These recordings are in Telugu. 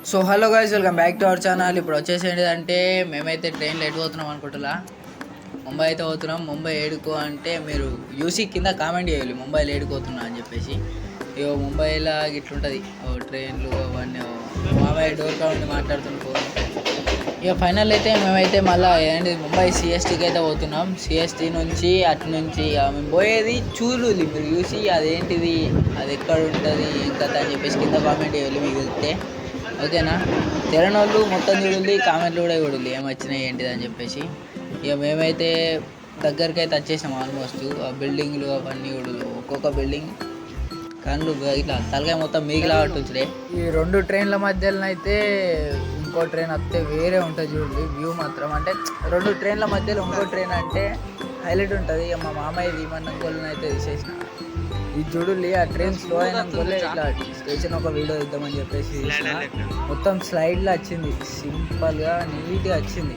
So hello guys, welcome back to our channel. ఇప్పుడు వచ్చేసి ఏంటంటే మేమైతే ట్రైన్లో ఎటు పోతున్నాం అనుకుంటున్నా. ముంబై అయితే పోతున్నాం. ముంబై ఏడుకో అంటే మీరు యూసీ కింద కామెంట్ చేయాలి ముంబైలో ఏడుకోతున్నా అని చెప్పేసి. ఇగో ముంబైలో ఇట్లుంటుంది ట్రైన్లు అవన్నీ. మామయ్య డోర్ కావండి మాట్లాడుతుంటారు. ఇక ఫైనల్ అయితే మేమైతే మళ్ళీ ఏంటి ముంబై సిఎస్టీకి అయితే పోతున్నాం. సిఎస్టీ నుంచి అటు నుంచి మేము పోయేది చూరులి. మీరు చూసి అదేంటిది, అది ఎక్కడ ఉంటుంది ఇంకా అని చెప్పేసి కింద కామెంట్ చేయాలి మీకు వెళ్తే, ఓకేనా. తెలియని వాళ్ళు మొత్తం చూడాలి, కామెంట్లు కూడా చూడాలి ఏమొచ్చినాయి ఏంటిది అని చెప్పేసి. ఇక మేమైతే దగ్గరికి అయితే వచ్చేసాం ఆల్మోస్ట్. ఆ బిల్డింగ్లు అవన్నీ కూడా ఒక్కొక్క బిల్డింగ్ కళ్ళు ఇట్లా తలకాయ మొత్తం మీగిలా పట్టుడే. ఈ రెండు ట్రైన్ల మధ్యలో అయితే ఇంకో ట్రైన్ వస్తే వేరే ఉంటుంది చూడండి వ్యూ మాత్రం. అంటే రెండు ట్రైన్ల మధ్యలో ఇంకో ట్రైన్ అంటే హైలైట్ ఉంటుంది. ఇక మా మామయ్య విమానం కొలను అయితే తీసేసిన ఇది చూడుల్లి. ఆ ట్రైన్ స్లో అయినా కొలే ఇట్లా స్టేషన్ ఒక వీడియో ఇద్దామని చెప్పేసి తీసిన. మొత్తం స్లైడ్లో వచ్చింది, సింపుల్గా నీట్గా వచ్చింది.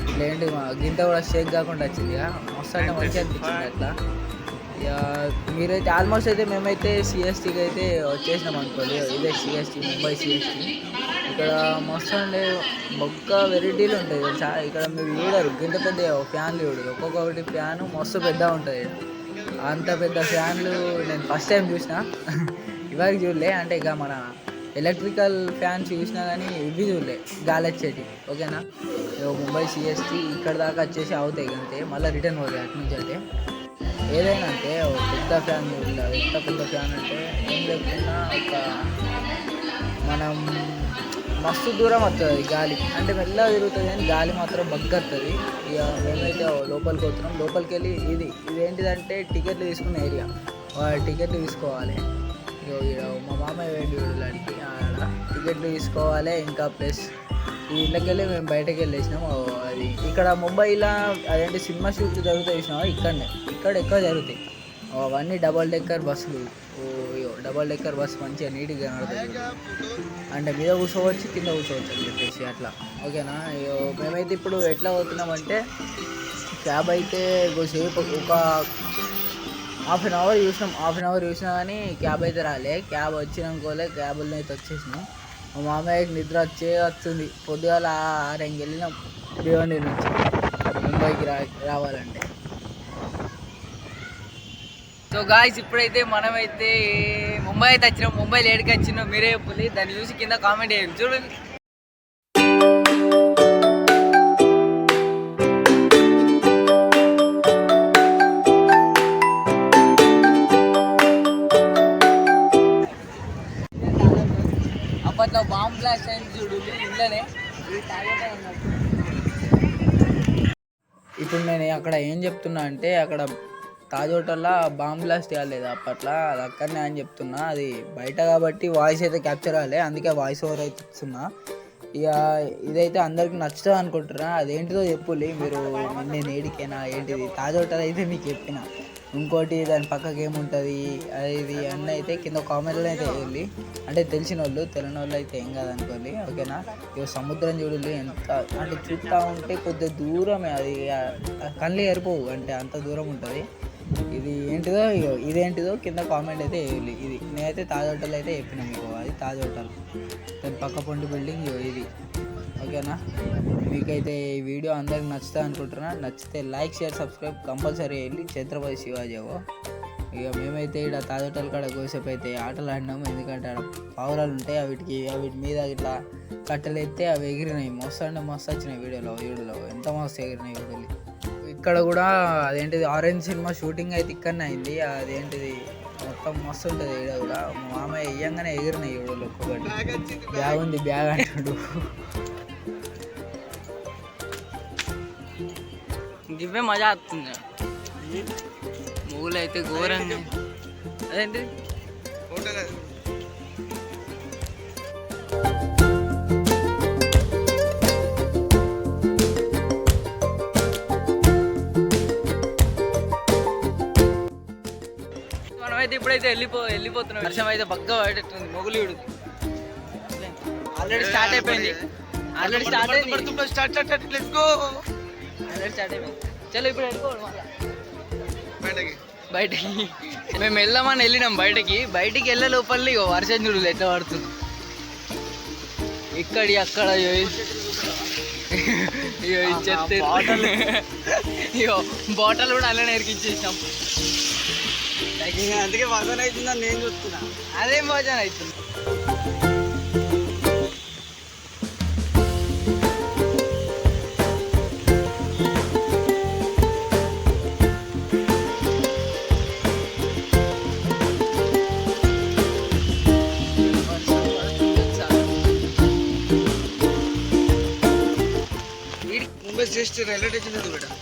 ఇట్లేంటి మా గింత కూడా షేక్ కాకుండా వచ్చింది. మస్తు అంటే మంచిగా అనిపించింది అట్లా. ఇక మీరైతే ఆల్మోస్ట్ అయితే మేమైతే సిఎస్టీకి అయితే వచ్చేసినాం అనుకోండి. ఇదే సిఎస్టీ, ముంబై సిఎస్టీ. ఇక్కడ మస్తు అంటే ఒక్క వెరైటీలు ఉంటాయి తెలుసా. ఇక్కడ మీరు చూడరు, గింత పెద్ద ఫ్యాన్లు చూడరు. ఒక్కొక్కటి ఫ్యాను మస్తు పెద్ద ఉంటుంది. అంత పెద్ద ఫ్యాన్లు నేను ఫస్ట్ టైం చూసిన, ఇవాళకి చూడలే. అంటే ఇక మన ఎలక్ట్రికల్ ఫ్యాన్స్ చూసినా కానీ ఇవి చూడలే గాలి వచ్చేటి, ఓకేనా. ముంబై సిఎస్టీ ఇక్కడ దాకా వచ్చేసి అవుతాయి అంతే, మళ్ళీ రిటర్న్ పోతాయి అటు నుంచి. అంటే ఏదైనా అంటే పెద్ద ఫ్యాన్ చూడలేదు. ఎంత పెద్ద ఫ్యాన్ అంటే ఏం లేకుండా ఒక మనం మస్తు దూరం వస్తుంది గాలి. అంటే మెల్లగా తిరుగుతుంది కానీ గాలి మాత్రం బగ్గొస్తుంది. ఇక మేమైతే లోపలికి పోతున్నాం. లోపలికి వెళ్ళి ఇదేంటిదంటే టికెట్లు తీసుకున్న ఏరియా, టికెట్లు తీసుకోవాలి. ఇక మా మామయ్య వేడి వీడికి ఆడ టికెట్లు తీసుకోవాలి. ఇంకా ప్లస్ ఈ ఇళ్ళకి వెళ్ళి మేము బయటకు వెళ్ళేసినాం. అది ఇక్కడ ముంబైలో అదేంటి సినిమా షూట్లు జరుగుతాయి చూసినావా, ఇక్కడ ఎక్కువ జరుగుతాయి అవన్నీ. డబల్ డెక్కర్ బస్సులు, డబల్ డెక్కర్ బస్సు మంచిగా నీట్గా కనబడుతుంది. అంటే మీద కూర్చోవచ్చు, కింద కూర్చోవచ్చు అని చెప్పేసి అట్లా, ఓకేనా. మేమైతే ఇప్పుడు ఎట్లా పోతున్నామంటే క్యాబ్ అయితే సేపు ఒక హాఫ్ అన్ అవర్ చూసినా కానీ క్యాబ్ అయితే రాలే. క్యాబ్ వచ్చినాకోలే క్యాబుల్లో అయితే వచ్చేసినాం. మా మామయ్యకి నిద్ర వస్తుంది. పొద్దుగాల 6 వెళ్ళినాం భివండి నుంచి ముంబైకి రావాలంటే. సో గాయ్స్, ఇప్పుడైతే మనమైతే ముంబై అయితే వచ్చినాం. ముంబైలో ఏడికి వచ్చినాం మీరే చెప్పండి. దాన్ని చూసి కింద కామెంట్ చేయండి చూడండి. అప్పట్లో బాంబ్ బ్లాస్ట్ అయింది చూడు ఇంట్లోనే. ఇప్పుడు నేను అక్కడ ఏం చెప్తున్నా అంటే, అక్కడ తాజ్ హోటల్లో బాంబ్ బ్లాస్ట్ కాలేదు అప్పట్లో, అది అక్కడనే అని చెప్తున్నా. అది బయట కాబట్టి వాయిస్ అయితే క్యాప్చర్ అవ్వలే, అందుకే వాయిస్ ఓవర్ అయితే ఇస్తున్నా. ఇక ఇదైతే అందరికి నచ్చుతుంది అనుకుంటున్నా. అదేంటిదో చెప్పులి మీరు. నేను ఏడికైనా ఏంటిది తాజ్ హోటల్ అయితే మీకు చెప్పిన. ఇంకోటి దాని పక్కకి ఏముంటుంది అది ఇది అన్నీ అయితే కింద కామెంట్లో అయితే వేయాలి. అంటే తెలిసిన వాళ్ళు, తెలియని వాళ్ళు అయితే ఏం కాదనుకోండి, ఓకేనా. ఇక సముద్రం చూడాలి ఎంత అంటే చూస్తూ ఉంటే కొద్దిగా దూరమే, అది కళ్ళు ఎరిపోవు అంటే అంత దూరం ఉంటుంది. ఇది ఏంటిదో ఇదేంటిదో కింద కామెంట్ అయితే వేయాలి. ఇది నేనైతే తాజ్ హోటల్ అయితే చెప్పిన మీకు, అది తాజ్ హోటల్. దాని పక్క పొంటి బిల్డింగ్ ఇది, ఓకేనా. మీకైతే ఈ వీడియో అందరికి నచ్చుతుంది అనుకుంటున్నా. నచ్చితే లైక్, షేర్, సబ్స్క్రైబ్ కంపల్సరీ వెళ్ళి ఛత్రపతి శివాజీ. ఇక మేమైతే ఇక్కడ తాజ్ హోటల్ కాడ కోసేపు అయితే ఆటలు ఆడినాము. ఎందుకంటే ఆడ పావురాలు ఉంటాయి, వీటి మీద ఇట్లా కట్టెలు ఎత్తే అవి ఎగిరినాయి. మస్తు అంటే మస్తు వచ్చినాయి వీడియోలో ఎంత మస్తు ఎగిరినాయి వీడియోలు. ఇక్కడ కూడా అదేంటిది ఆరెంజ్ సినిమా షూటింగ్ అయితే ఇక్కడనే అయింది. అదేంటిది మొత్తం మస్తు ఉంటుంది ఇక్కడ కూడా. మా మామయ్య ఇయ్యంగానే ఎగిరినాయి వీడియోలో. ఒక్కొక్కటి బ్యాగ్ ఉంది, బ్యాగ్ అంటాడు. ఇవే మజా వస్తుంది మొగులు అయితే ఘోరంగా. అదేంటి మనమైతే ఇప్పుడైతే వెళ్ళిపోతున్నాం. వర్షం అయితే పక్క పడేటట్టుంది. మొగులు ఆల్రెడీ స్టార్ట్ అయిపోయింది. చలో ఇప్పుడు వెళ్ళిపోవాలి బయటకి. మేము వెళ్ళామని వెళ్ళినాం బయటికి వెళ్ళే లోపల వర్షం చూడలేదు ఎట్లా పడుతుంది. ఇక్కడి అక్కడ బాటల్ కూడా అలానే ఎరికిచ్చేసాం. అందుకే భజన అవుతుందని నేను చూస్తున్నా. అదేం భజన అవుతుంది. ముంబై జస్ట్ రైల్వే స్టేషన్ ఉంది మేడం.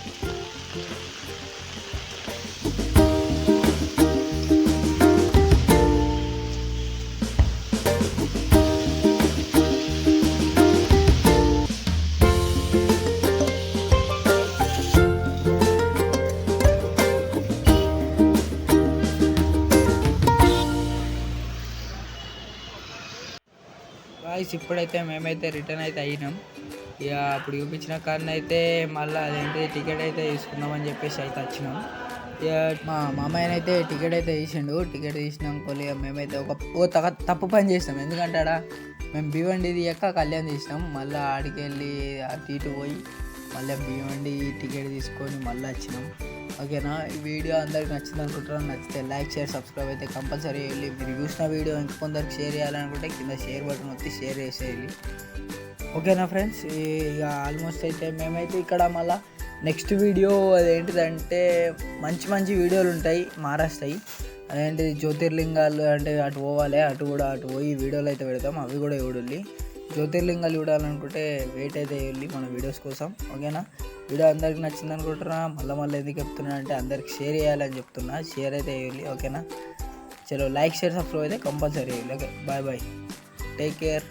గాయ్స్ ఇప్పుడైతే మేమైతే రిటర్న్ అయితే అయినాం. ఇక అప్పుడు చూపించిన కారణం అయితే మళ్ళీ అదేంటి టికెట్ అయితే తీసుకుందామని చెప్పేసి అయితే వచ్చినాం. ఇక మా మామయ్య అయితే టికెట్ అయితే తీసిండు. టికెట్ తీసినాక మేమైతే ఒక తప్పు పని చేసినాం. ఎందుకంటే ఆడ మేము భీవండి తీయక కళ్యాణ్ తీసినాం. మళ్ళీ ఆడికి వెళ్ళి అటు ఇటు పోయి మళ్ళీ భీవండి టికెట్ తీసుకొని మళ్ళీ వచ్చినాం. ఓకేనా, ఈ వీడియో అందరికి నచ్చింది అనుకుంటున్నాను. నచ్చితే లైక్ షేర్ సబ్స్క్రైబ్ అయితే కంపల్సరీ వెళ్ళి మీరు చూసిన వీడియో ఇంకొందరికి షేర్ చేయాలనుకుంటే కింద షేర్ బటన్ వచ్చి షేర్ చేసేయాలి. ఓకేనా ఫ్రెండ్స్, ఇక ఆల్మోస్ట్ అయితే మేమైతే ఇక్కడ మళ్ళీ నెక్స్ట్ వీడియో అదేంటిదంటే మంచి మంచి వీడియోలు ఉంటాయి మారేస్తాయి. అదేంటి జ్యోతిర్లింగాలు అంటే అటు పోవాలి, అటు పోయి వీడియోలు అయితే పెడతాం. అవి కూడా చూడాలి. జ్యోతిర్లింగాలు చూడాలనుకుంటే వెయిట్ అయితే వెళ్ళి మన వీడియోస్ కోసం. ఓకేనా, వీడియో అందరికి నచ్చింది అనుకుంటున్నా. మళ్ళీ ఎందుకు చెప్తున్నా అంటే అందరికి షేర్ చేయాలని చెప్తున్నా. షేర్ అయితే వేయాలి. ఓకేనా, చలో లైక్ షేర్ సబ్స్క్రైబ్ అయితే కంపల్సరీ వేయాలి. Okay, bye bye, take care.